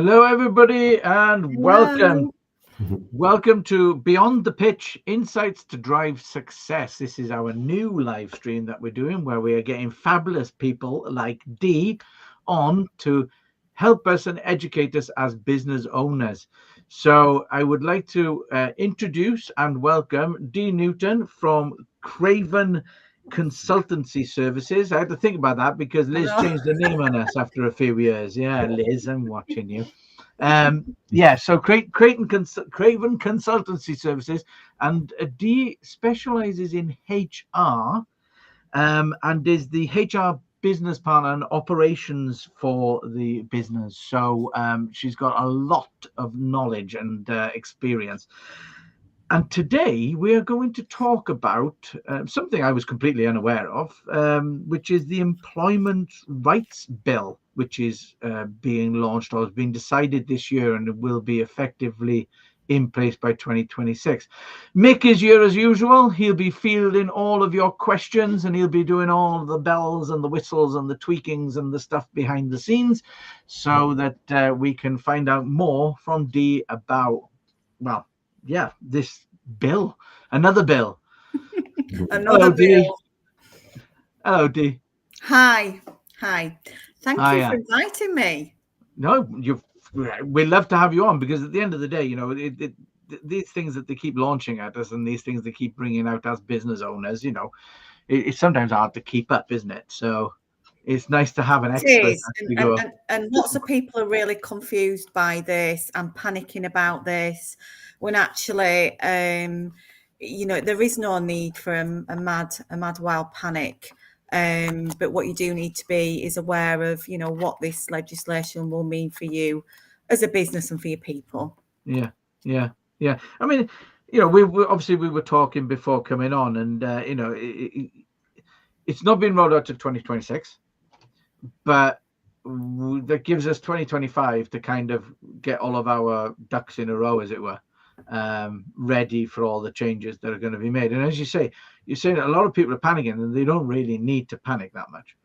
Hello, everybody, and welcome. Hello. Welcome to Beyond the Pitch Insights to Drive Success. This is our new live stream that we're doing where we are getting fabulous people like Dee on to help us and educate us as business owners. So I would like to introduce and welcome Dee Newton from Craven Consultancy Services. I had to think about that because Liz Hello. changed the name on us after a few years. Yeah, Liz, I'm watching you. So Craven Consultancy Services, and Dee specializes in HR and is the HR business partner and operations for the business. So she's got a lot of knowledge and experience. And today we are going to talk about something I was completely unaware of, which is the Employment Rights Bill, which is being launched or has been decided this year and will be effectively in place by 2026. Mick is here as usual. He'll be fielding all of your questions and he'll be doing all the bells and the whistles and the tweakings and the stuff behind the scenes so that we can find out more from Dee about, well, this bill, another bill. Another bill. Hello, Dee. Hi. Thank you for Hiya. inviting me. No, we love to have you on because at the end of the day, these things that they keep launching at us and these things they keep bringing out as business owners, it's sometimes hard to keep up, isn't it? So it's nice to have an It expert is. actually go. And lots of people are really confused by this and panicking about this when actually, there is no need for a mad wild panic. But what you do need to be is aware of, what this legislation will mean for you as a business and for your people. Yeah. I mean, we were talking before coming on, and it's not been rolled out to 2026, but that gives us 2025 to kind of get all of our ducks in a row, as it were, ready for all the changes that are going to be made. And as you say, you're saying that a lot of people are panicking, and they don't really need to panic that much.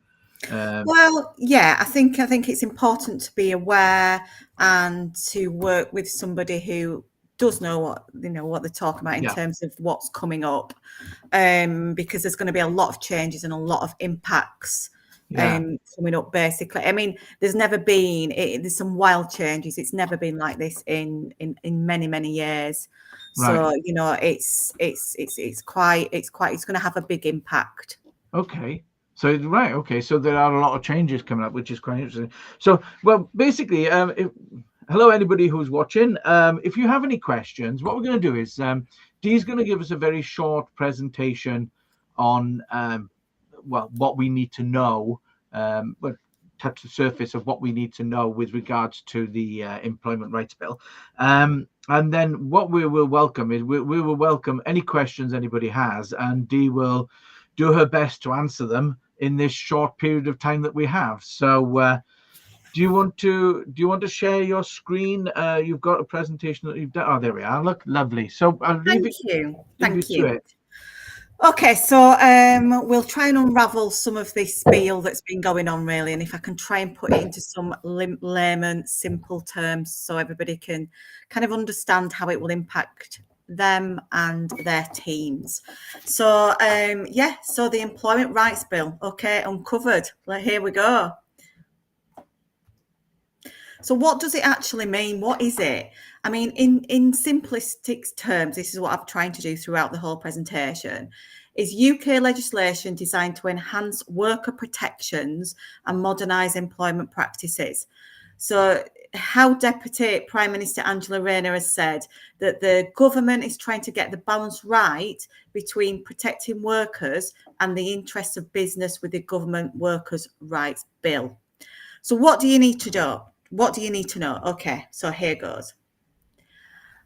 Well, yeah, I think it's important to be aware and to work with somebody who does know what they're talking about in terms of what's coming up, because there's going to be a lot of changes and a lot of impacts coming up. Basically, I mean, there's some wild changes. It's never been like this in many years. So it's going to have a big impact. Okay. So there are a lot of changes coming up, which is quite interesting. So, well, basically, hello anybody who's watching. If you have any questions, what we're going to do is Dee's going to give us a very short presentation on what we need to know, but touch the surface of what we need to know with regards to the Employment Rights Bill. And then what we will welcome is we will welcome any questions anybody has, and Dee will do her best to answer them in this short period of time that we have. So do you want to share your screen? You've got a presentation that you've done. Oh, there we are. Look, lovely. So I'll leave Thank you you. to it. Okay, so we'll try and unravel some of this spiel that's been going on, really, and if I can try and put it into some layman, simple terms so everybody can kind of understand how it will impact them and their teams. So so the Employment Rights Bill, okay, uncovered. Here we go. So what does it actually mean? What is it? I mean, in simplistic terms, this is what I'm trying to do throughout the whole presentation, is UK legislation designed to enhance worker protections and modernise employment practices. So how Deputy Prime Minister Angela Rayner has said that the government is trying to get the balance right between protecting workers and the interests of business with the Government Workers' Rights Bill. So what do you need to do? What do you need to know? Okay, so here goes.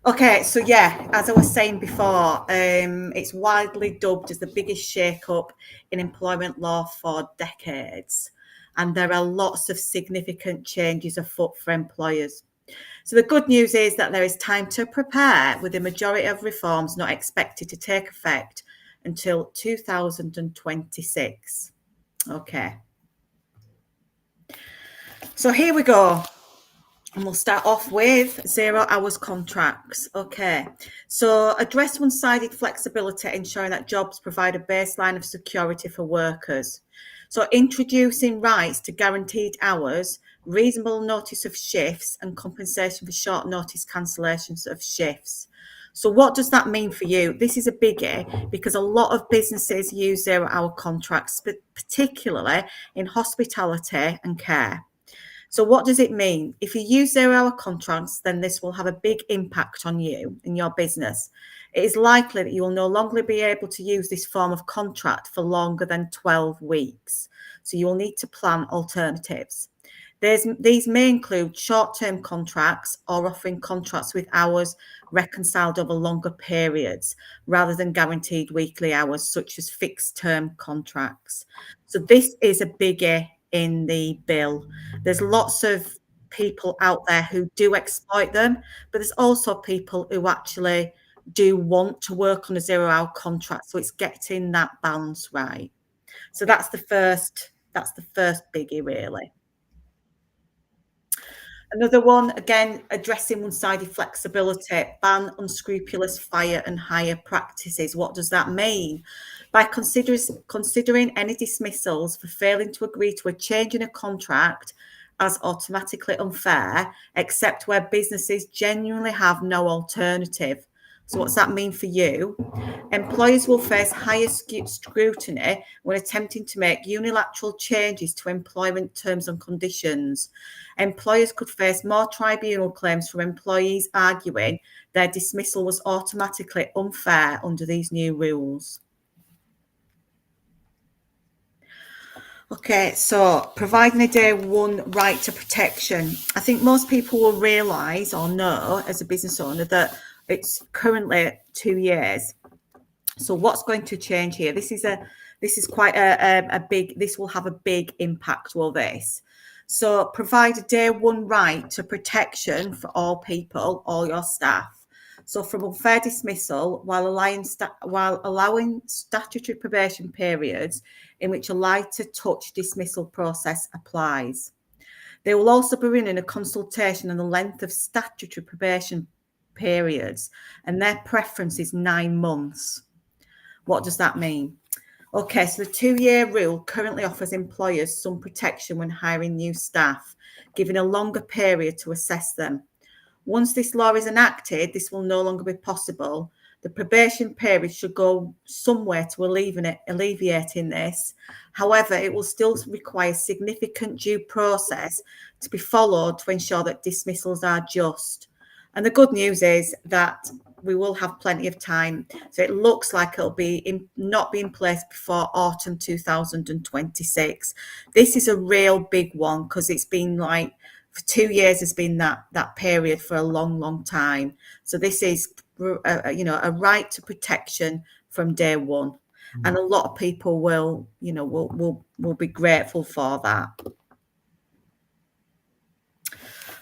Okay, so as I was saying before, it's widely dubbed as the biggest shake-up in employment law for decades. And there are lots of significant changes afoot for employers. So the good news is that there is time to prepare, with the majority of reforms not expected to take effect until 2026. Okay. So here we go. And we'll start off with 0 hours contracts. Okay, so address one-sided flexibility, ensuring that jobs provide a baseline of security for workers. So introducing rights to guaranteed hours, reasonable notice of shifts, and compensation for short notice cancellations of shifts. So what does that mean for you? This is a biggie because a lot of businesses use 0 hour contracts, but particularly in hospitality and care. So what does it mean? If you use 0 hour contracts, then this will have a big impact on you and your business. It is likely that you will no longer be able to use this form of contract for longer than 12 weeks. So you will need to plan alternatives. These may include short-term contracts or offering contracts with hours reconciled over longer periods rather than guaranteed weekly hours, such as fixed-term contracts. So this is a biggie in the bill. There's lots of people out there who do exploit them, but there's also people who actually do want to work on a 0 hour contract. So it's getting that balance right. So that's the first biggie, really. Another one, again, addressing one-sided flexibility, ban unscrupulous fire and hire practices. What does that mean? By considering any dismissals for failing to agree to a change in a contract as automatically unfair, except where businesses genuinely have no alternative. So what's that mean for you? Employers will face higher scrutiny when attempting to make unilateral changes to employment terms and conditions. Employers could face more tribunal claims from employees arguing their dismissal was automatically unfair under these new rules. Okay, so providing a day one right to protection. I think most people will realise or know as a business owner that it's currently 2 years. So what's going to change here? This is quite a big, this will have a big impact, will this? So provide a day one right to protection for all people, all your staff. So from unfair dismissal, while allowing statutory probation periods in which a lighter touch dismissal process applies. They will also be running a consultation on the length of statutory probation periods, and their preference is 9 months. What does that mean? Okay, so the 2-year rule currently offers employers some protection when hiring new staff, giving a longer period to assess them. Once this law is enacted, this will no longer be possible. The probation period should go somewhere to alleviating this. However, it will still require significant due process to be followed to ensure that dismissals are just. And the good news is that we will have plenty of time. So it looks like it'll be not be in place before autumn 2026. This is a real big one because it's been like for 2 years has been that period for a long time. So this is a right to protection from day one, and a lot of people will be grateful for that.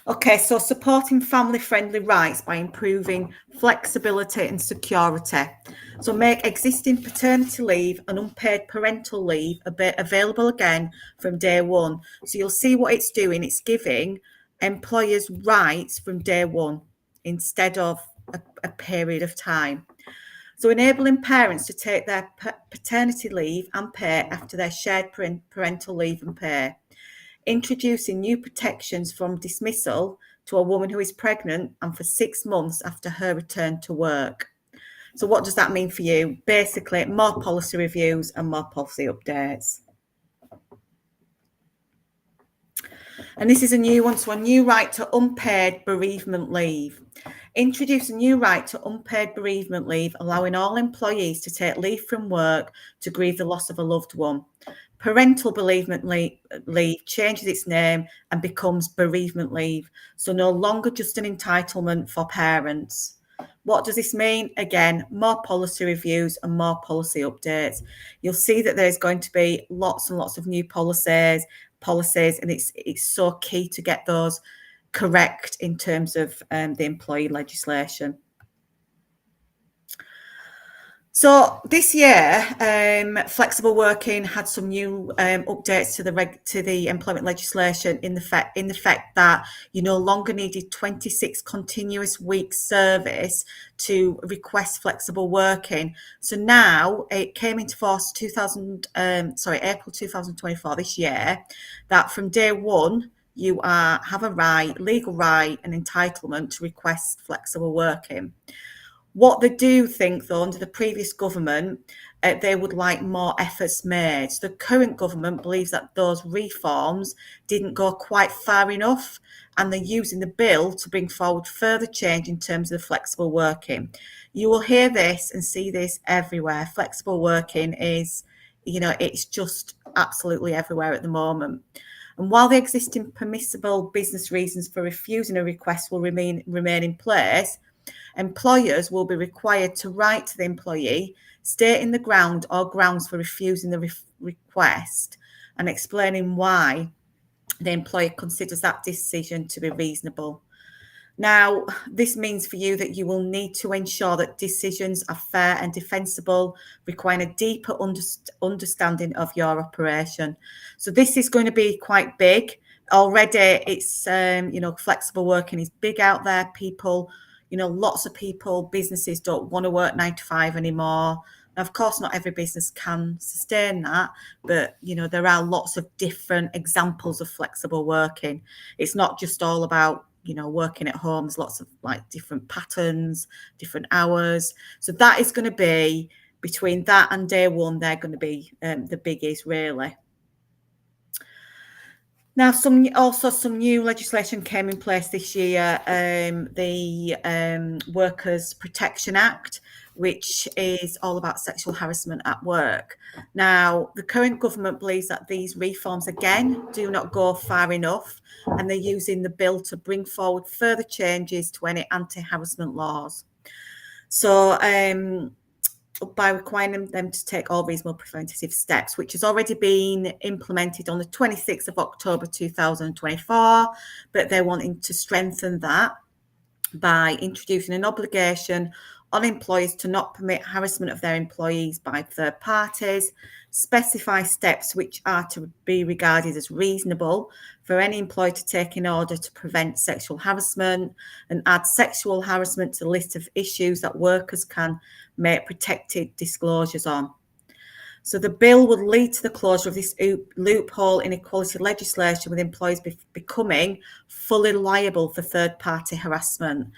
Okay, so supporting family-friendly rights by improving flexibility and security. So make existing paternity leave and unpaid parental leave available again from day one. So you'll see what it's doing. It's giving employers rights from day one instead of a period of time. So enabling parents to take their paternity leave and pay after their shared parental leave and pay. Introducing new protections from dismissal to a woman who is pregnant and for 6 months after her return to work. So what does that mean for you? Basically, more policy reviews and more policy updates. And this is a new one, so a new right to unpaid bereavement leave. Introduce a new right to unpaid bereavement leave, allowing all employees to take leave from work to grieve the loss of a loved one. Parental bereavement leave changes its name and becomes bereavement leave, so no longer just an entitlement for parents. What does this mean? Again, more policy reviews and more policy updates. You'll see that there's going to be lots and lots of new policies, and it's so key to get those correct in terms of the employee legislation. So this year, flexible working had some new updates to the employment legislation in the fact that you no longer needed 26 continuous weeks service to request flexible working. So now it came into force April 2024 this year, that from day one you have a legal right and entitlement to request flexible working. What they do think, though, under the previous government, they would like more efforts made. The current government believes that those reforms didn't go quite far enough, and they're using the bill to bring forward further change in terms of flexible working. You will hear this and see this everywhere. Flexible working is, it's just absolutely everywhere at the moment. And while the existing permissible business reasons for refusing a request will remain in place, employers will be required to write to the employee stating the grounds for refusing the request and explaining why the employer considers that decision to be reasonable. Now, this means for you that you will need to ensure that decisions are fair and defensible, requiring a deeper understanding of your operation. So this is going to be quite big. Already it's, flexible working is big out there. People, lots of people, businesses don't want to work 9 to 5 anymore. Now, of course, not every business can sustain that, but, there are lots of different examples of flexible working. It's not just all about, working at home. There's lots of different patterns, different hours. So that is going to be, between that and day one, they're going to be the biggies, really. Now, some new legislation came in place this year, the Workers' Protection Act, which is all about sexual harassment at work. Now, the current government believes that these reforms, again, do not go far enough, and they're using the bill to bring forward further changes to any anti-harassment laws. So, by requiring them to take all reasonable preventative steps, which has already been implemented on the 26th of October 2024, but they're wanting to strengthen that by introducing an obligation on employers to not permit harassment of their employees by third parties, specify steps which are to be regarded as reasonable for any employer to take in order to prevent sexual harassment, and add sexual harassment to the list of issues that workers can make protected disclosures on. So the bill would lead to the closure of this loophole in equality legislation, with employers becoming fully liable for third-party harassment.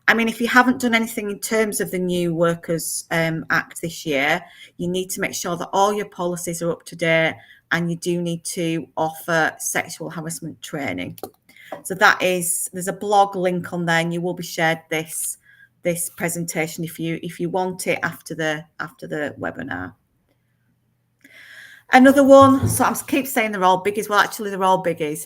I mean, if you haven't done anything in terms of the new Workers' Act this year, you need to make sure that all your policies are up to date, and you do need to offer sexual harassment training. So there's a blog link on there, and you will be shared this presentation if you want it after the webinar. Another one, so I keep saying they're all biggies. Well, actually, they're all biggies.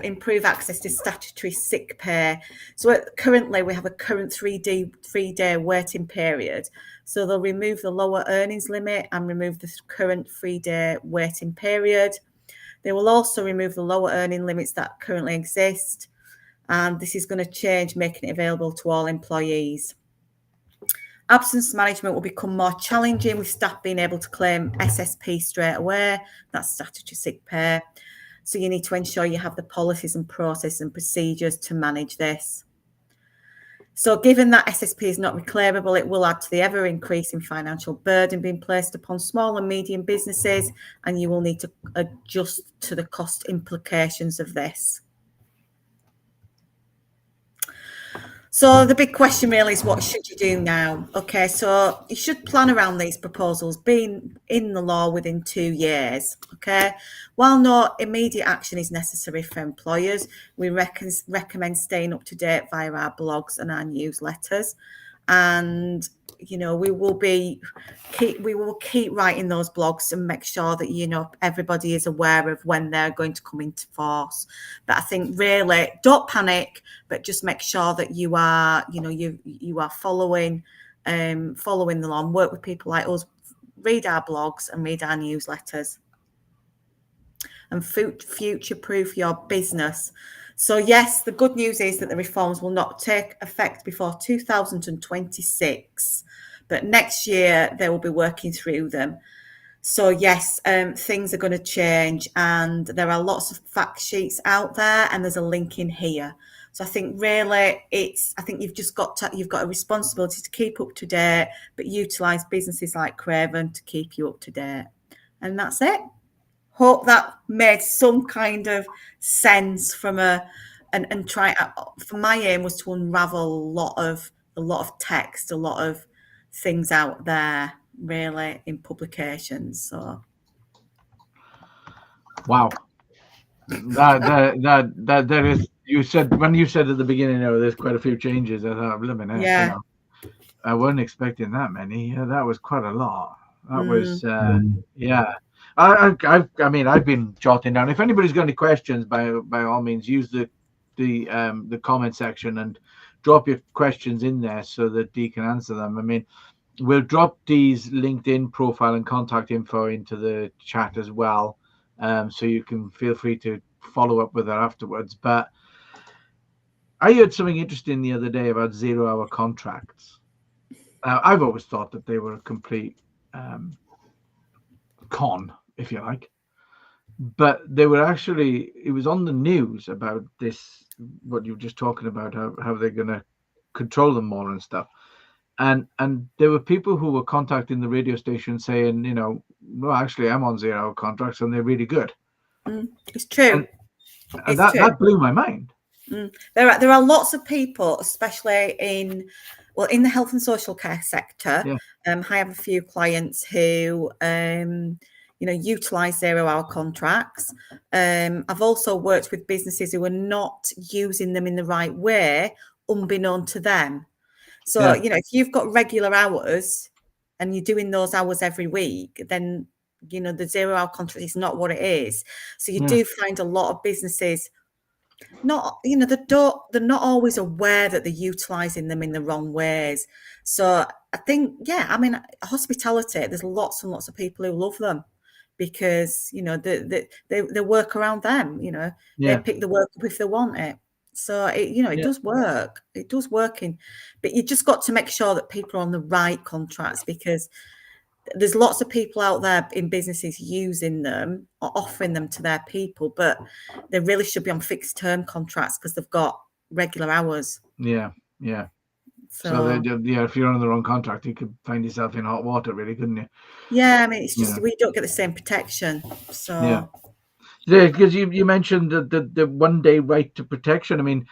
Improve access to statutory sick pay. So currently, we have a current three-day waiting period. So they'll remove the lower earnings limit and remove the current 3-day waiting period. They will also remove the lower earning limits that currently exist. And this is going to change, making it available to all employees. Absence management will become more challenging, with staff being able to claim SSP straight away. That's statutory sick pay. So you need to ensure you have the policies and processes and procedures to manage this. So given that SSP is not reclaimable, it will add to the ever-increasing financial burden being placed upon small and medium businesses, and you will need to adjust to the cost implications of this. So the big question really is, what should you do now? Okay, so you should plan around these proposals being in the law within 2 years. Okay, while no immediate action is necessary for employers, we recommend staying up to date via our blogs and our newsletters, and we will keep writing those blogs and make sure that everybody is aware of when they're going to come into force. But I think really, don't panic, but just make sure that you are you are following the law, and work with people like us, read our blogs and read our newsletters, and future-proof your business. So yes, the good news is that the reforms will not take effect before 2026, but next year they will be working through them. So yes, things are going to change, and there are lots of fact sheets out there, and there's a link in here. So I think really I think you've got a responsibility to keep up to date, but utilise businesses like Craven to keep you up to date. And that's it. Hope that made some kind of sense from and try. For my aim was to unravel a lot of text, a lot of things out there, really, in publications. So, wow, that is. You said when you said at the beginning, there's quite a few changes. I thought, blimey, heck, yeah. I wasn't expecting that many. Yeah, that was quite a lot. That was, yeah. I mean, I've been jotting down. If anybody's got any questions, by all means, use the comment section and drop your questions in there so that Dee can answer them. I mean, we'll drop Dee's LinkedIn profile and contact info into the chat as well, so you can feel free to follow up with her afterwards. But I heard something interesting the other day about 0-hour contracts. I've always thought that they were a complete con, if you like, but they were actually, it was on the news about this, what you were just talking about, how they're going to control them more and stuff. And there were people who were contacting the radio station saying, well, actually, I'm on 0-hour contracts and they're really good. It's true. And that blew my mind. There are lots of people, especially in the health and social care sector. Yeah. I have a few clients who, utilize 0-hour contracts. I've also worked with businesses who are not using them in the right way, unbeknown to them. So, if you've got regular hours and you're doing those hours every week, then, the 0-hour contract is not what it is. So you do find a lot of businesses they're not always aware that they're utilizing them in the wrong ways. So I think, hospitality, there's lots and lots of people who love them because, they work around them, they pick the work up if they want it. So it does work. It does work but you just got to make sure that people are on the right contracts, because there's lots of people out there in businesses using them or offering them to their people, but they really should be on fixed term contracts because they've got regular hours. Yeah. So if you're on the wrong contract, you could find yourself in hot water, really, couldn't you? Yeah, it's just we don't get the same protection. So because you mentioned the 1 day right to protection. I mean,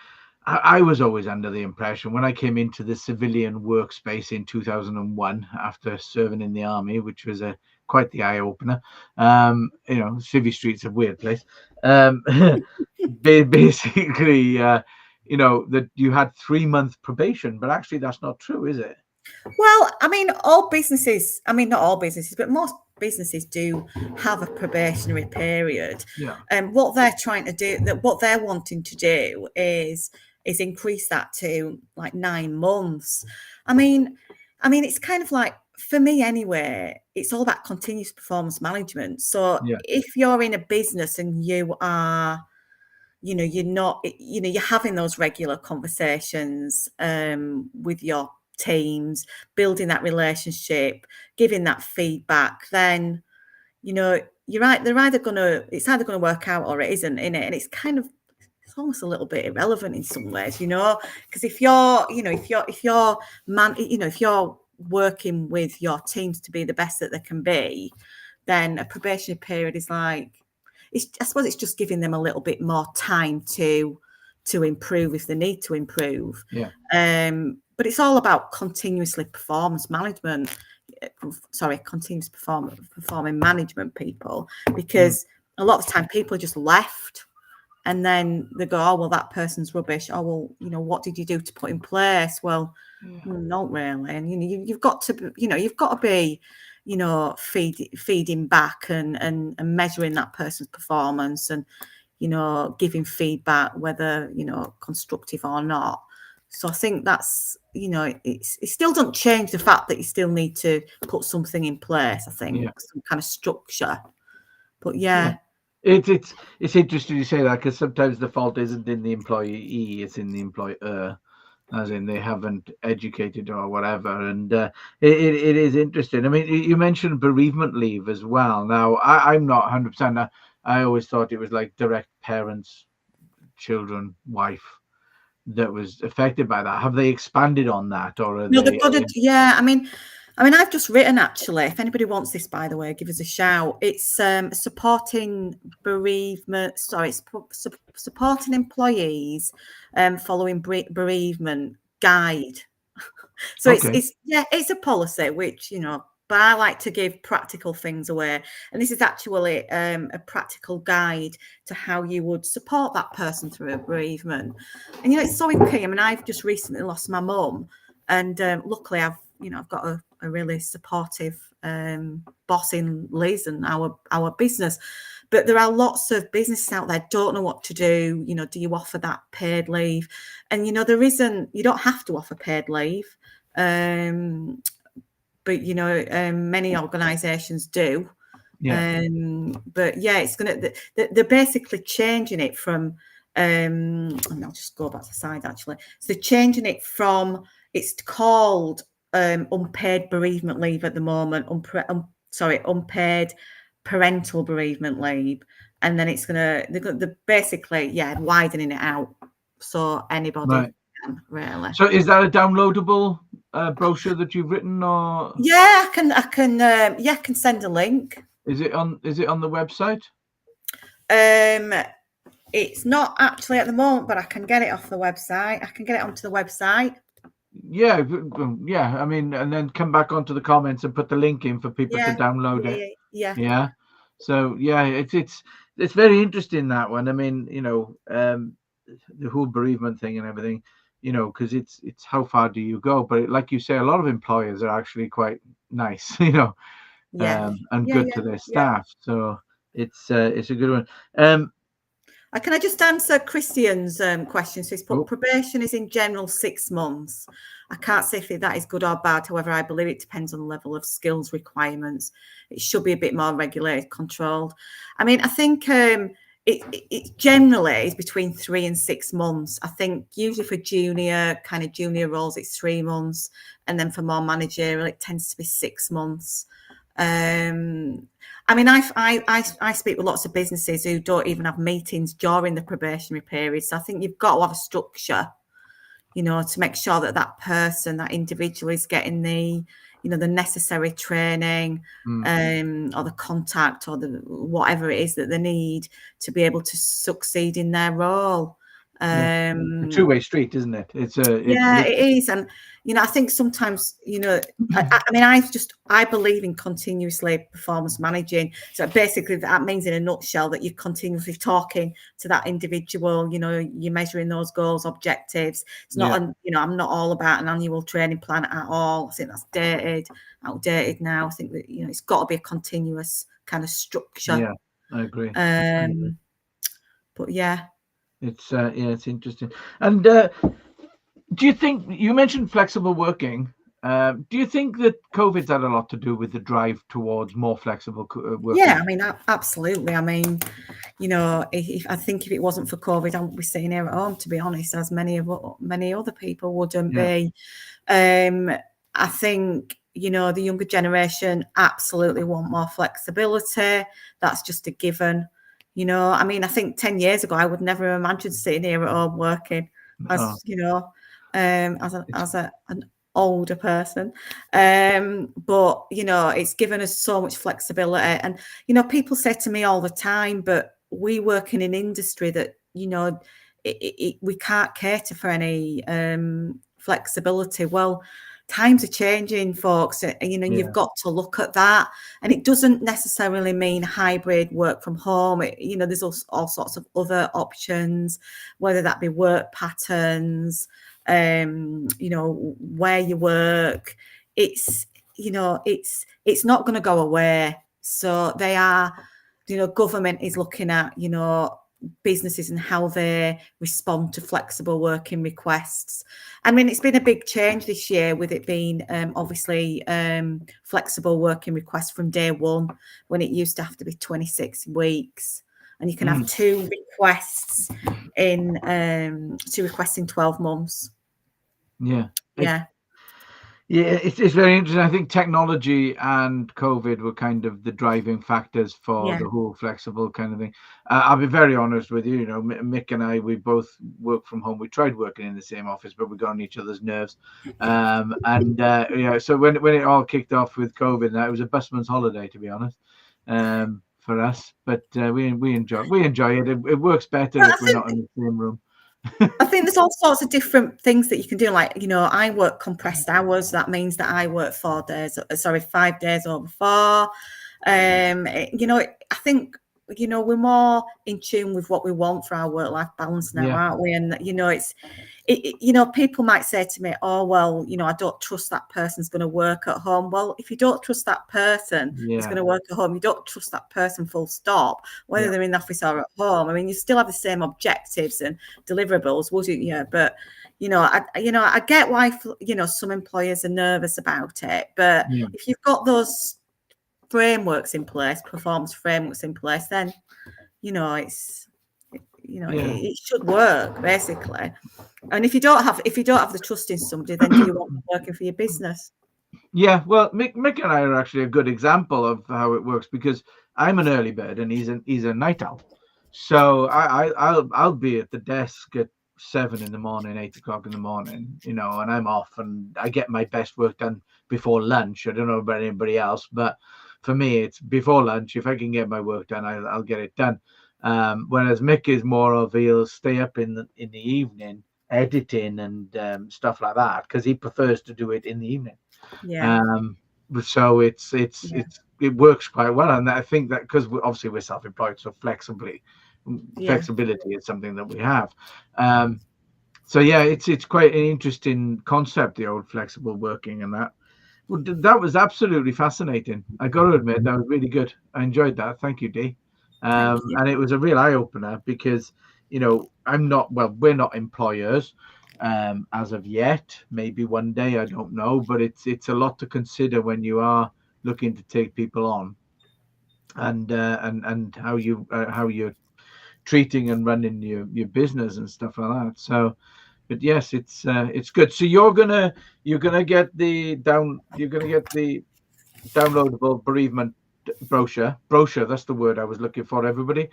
I was always under the impression when I came into the civilian workspace in 2001 after serving in the army, which was quite the eye opener. Civvy Street's a weird place. Basically, that you had 3-month probation, but actually that's not true, is it? Well, I mean, not all businesses, but most businesses do have a probationary period. Yeah. And what they're trying to do, what they're wanting to do is increase that to like 9 months. I mean, it's kind of like, for me anyway, it's all about continuous performance management. So if you're in a business and you are, you're not, you're having those regular conversations with your teams, building that relationship, giving that feedback, then, you're right. It's either going to work out or it isn't, in it. And it's kind of, it's almost a little bit irrelevant in some ways, because if you're working with your teams to be the best that they can be, then a probationary period is like, I suppose it's just giving them a little bit more time to improve if they need to improve. Yeah. But it's all about continuous performing management people, because a lot of the time people are just left and then they go, oh, well, that person's rubbish. Oh, well, what did you do to put in place? Well, not really. And, you've got to be, feeding back and measuring that person's performance and, giving feedback, whether, constructive or not. So I think that's, it still doesn't change the fact that you still need to put something in place, I think, some kind of structure. But It's interesting you say that, because sometimes the fault isn't in the employee, it's in the employer. as in they haven't educated or whatever. And it is interesting. I mean, you mentioned bereavement leave as well. Now, I'm not 100%. I always thought it was like direct parents, children, wife that was affected by that. Have they expanded on that, or are No, they? they've got it. Yeah, I mean, I've just written, actually. If anybody wants this, by the way, give us a shout. It's supporting bereavement. Sorry, it's supporting employees following bereavement guide. So Okay. it's a policy which, but I like to give practical things away. And this is actually a practical guide to how you would support that person through a bereavement. And, it's so key. I mean, I've just recently lost my mum, and luckily I've got a really supportive boss in Liz and our business. But there are lots of businesses out there don't know what to do. Do you offer that paid leave? And, you don't have to offer paid leave. But many organizations do. Yeah. But yeah, it's they're basically changing it from and I'll just go back to the side, actually. So they're changing it from, it's called unpaid bereavement leave at the moment, unpaid parental bereavement leave, and then they're basically widening it out so anybody Right. can, really. So is that a downloadable brochure that you've written, or? Yeah, I can send a link. Is it on the website? It's not actually at the moment, but I can get it off the website. I can get it onto the website. Yeah. I mean, and then come back onto the comments and put the link in for people to download it. Yeah. So yeah, it's very interesting, that one. I mean, the whole bereavement thing and everything, because it's how far do you go? But like you say, a lot of employers are actually quite nice, and good to their staff. So it's a good one. Can I just answer Christian's question? So he's put, probation is in general 6 months. I can't say if that is good or bad. However, I believe it depends on the level of skills requirements. It should be a bit more regulated, controlled. I mean, I think it generally is between 3 and 6 months. I think usually for junior roles, it's 3 months. And then for more managerial, it tends to be 6 months. I mean, I speak with lots of businesses who don't even have meetings during the probationary period. So I think you've got to have a structure, to make sure that person, that individual, is getting the necessary training, or the contact, or the whatever it is that they need to be able to succeed in their role. A two-way street, isn't it? It is. And I think sometimes I believe in continuously performance managing. So basically that means, in a nutshell, that you're continuously talking to that individual. You're measuring those goals, objectives. It's not I'm not all about an annual training plan at all. I think that's outdated now. I think that it's got to be a continuous kind of structure. Yeah, I agree. But yeah, it's interesting. And do you think, you mentioned flexible working? Do you think that COVID's had a lot to do with the drive towards more flexible working? Yeah, I mean, absolutely. I mean, if it wasn't for COVID, I wouldn't be sitting here at home, to be honest, as many other people wouldn't be. I think, the younger generation absolutely want more flexibility. That's just a given. I mean, I think 10 years ago, I would never have imagined sitting here at home working as an older person. But, it's given us so much flexibility. And, people say to me all the time, but we work in an industry that, we can't cater for any flexibility. Well, times are changing, folks. You've got to look at that. And it doesn't necessarily mean hybrid work from home. There's all sorts of other options, whether that be work patterns, where you work. It's not going to go away. So they are, government is looking at, businesses and how they respond to flexible working requests. I mean, it's been a big change this year, with it being obviously flexible working requests from day one, when it used to have to be 26 weeks, and you can have two requests in 12 months. Yeah. Yeah. Yeah, it's very interesting. I think technology and COVID were kind of the driving factors for Yeah. the whole flexible kind of thing. I'll be very honest with you. You know, Mick and I, we both work from home. We tried working in the same office, but we got on each other's nerves. Yeah, so when it all kicked off with COVID, it was a busman's holiday, to be honest, for us. But we enjoy it. It works better But if we're not in the same room. I think there's all sorts of different things that you can do. Like, you know, I work compressed hours. That means that I work 5 days over 4. You know, I think, you know, we're more in tune with what we want for our work-life balance now, Yeah. aren't we? And, you know, you know, people might say to me, oh, well, you know, I don't trust that person's going to work at home. Well, if you don't trust that person who's going to work at home, you don't trust that person full stop, whether they're in the office or at home. I mean, you still have the same objectives and deliverables, wouldn't you? But, you know, I get why, you know, some employers are nervous about it. But if you've got those frameworks in place, performance frameworks in place, then, you know, it should work, basically. And if you don't have the trust in somebody, then do you want them working for your business? Yeah, well, Mick and I are actually a good example of how it works, because I'm an early bird and he's a night owl. So I'll be at the desk at 7 in the morning, 8 o'clock in the morning, you know, and I'm off and I get my best work done before lunch. I don't know about anybody else, but for me, it's before lunch. If I can get my work done, I'll get it done. Whereas Mick is more of, he'll stay up in the evening editing and stuff like that, because he prefers to do it in the evening. So it works quite well, and I think that because obviously we're self-employed, so flexibility is something that we have. So yeah, it's quite an interesting concept, the old flexible working, and that. Well, that was absolutely fascinating. I got to admit, that was really good. I enjoyed that. Thank you, Dee. And it was a real eye opener, because, you know, we're not employers as of yet. Maybe one day, I don't know, but it's a lot to consider when you are looking to take people on, and how you're treating and running your business and stuff like that. So, but yes, it's good. So you're gonna get the downloadable bereavement brochure. That's the word I was looking for, everybody.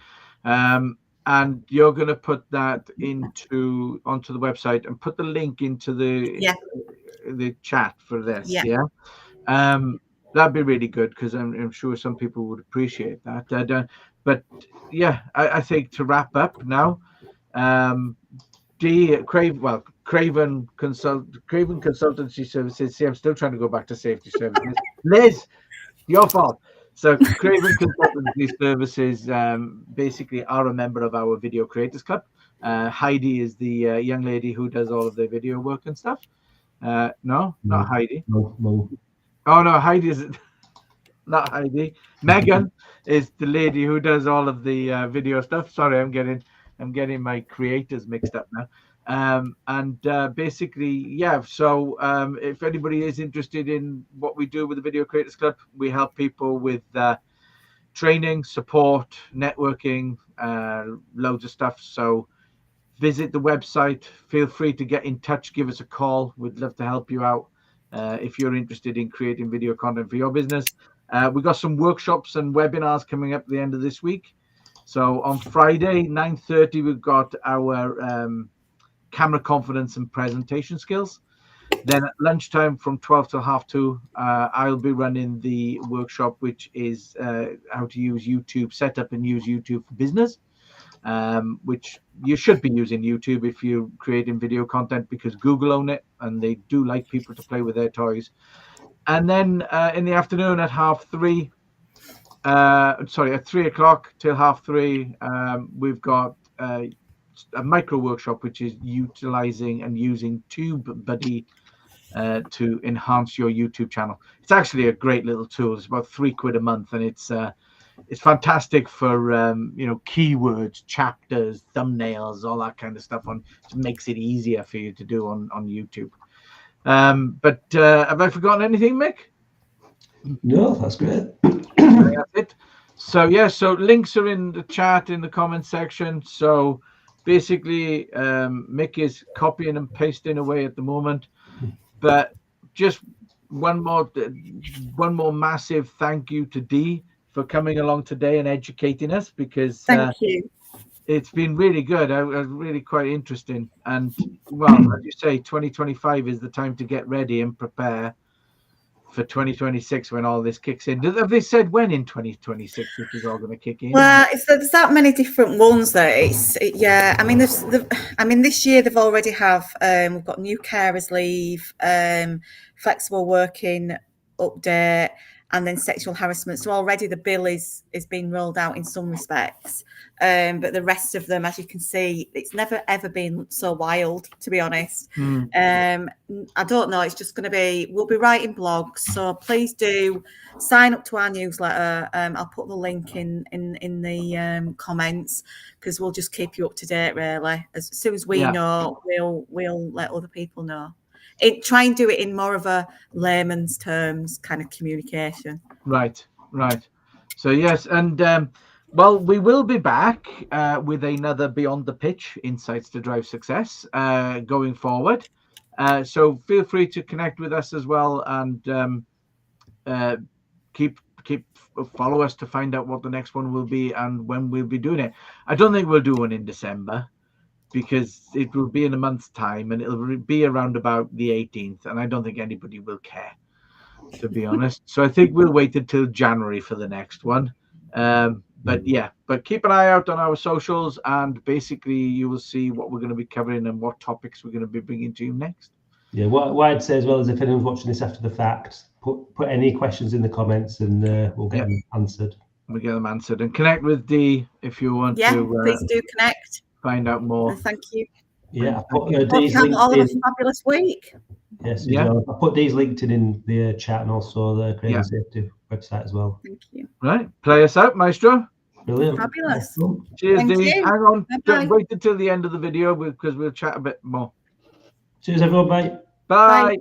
And you're going to put that onto the website and put the link into the chat for this. That'd be really good, because I'm sure some people would appreciate that. But yeah, I think to wrap up now, Craven Consultancy Services. See, I'm still trying to go back to safety services. Liz, your fault. So Craven Consultancy Services basically are a member of our Video Creators Club. Heidi is the young lady who does all of the video work and stuff. No, not Heidi. No. Oh no, Heidi is not Heidi. Megan is the lady who does all of the video stuff. Sorry, I'm getting my creators mixed up now. Basically, yeah. So if anybody is interested in what we do with the Video Creators Club, we help people with training, support, networking, loads of stuff. So visit the website. Feel free to get in touch. Give us a call. We'd love to help you out if you're interested in creating video content for your business. We've got some workshops and webinars coming up at the end of this week. So on Friday, 9:30, we've got our camera confidence and presentation skills. Then at lunchtime from 12 till 2:30, I'll be running the workshop, which is how to use YouTube, set up and use YouTube for business, which you should be using YouTube if you're creating video content, because Google own it and they do like people to play with their toys. And then in the afternoon at 3:30, at 3 o'clock till 3:30, we've got a micro workshop, which is utilizing and using TubeBuddy to enhance your YouTube channel. It's actually a great little tool. It's about £3 a month, and it's fantastic for keywords, chapters, thumbnails, all that kind of stuff. It makes it easier for you to do on YouTube. But have I forgotten anything, Mick? No, that's great. That's it. So yeah, so links are in the chat in the comment section. So basically, Mick is copying and pasting away at the moment. But just one more massive thank you to Dee for coming along today and educating us, because Thank you. it's been really good. Really quite interesting. And well, as you say, 2025 is the time to get ready and prepare for 2026 when all this kicks in. Have they said when in 2026 this is all going to kick in? Well, there's that many different ones that yeah. I mean, this year they've already we've got new carers leave, flexible working update, and then sexual harassment. So already the bill is being rolled out in some respects, but the rest of them, as you can see, it's never ever been so wild, to be honest. I don't know. It's just going to be. We'll be writing blogs, so please do sign up to our newsletter. I'll put the link in the comments, because we'll just keep you up to date. Really, as soon as we know, we'll let other people know. Try and do it in more of a layman's terms kind of communication. Right. So yes, and well, we will be back with another Beyond the Pitch Insights to Drive Success going forward. So feel free to connect with us as well, and keep follow us to find out what the next one will be and when we'll be doing it. I don't think we'll do one in December, because it will be in a month's time, and it'll be around about the 18th, and I don't think anybody will care, to be honest. So I think we'll wait until January for the next one. But keep an eye out on our socials, and basically you will see what we're going to be covering and what topics we're going to be bringing to you next. Yeah, what I'd say as well is, if anyone's watching this after the fact, put any questions in the comments, and we'll get them answered. We'll get them answered, and connect with Dee if you want to. Yeah, please do connect. Find out more. Thank you. Yeah, I put Dee's LinkedIn. All of a fabulous week. Yes, I put Dee's LinkedIn in the chat, and also the Creative Safety website as well. Thank you. Right, play us out, Maestro. Brilliant. Fabulous. Cheers, Dee. Hang on. Bye-bye. Don't wait until the end of the video, because we'll chat a bit more. Cheers, everyone. Bye. Bye.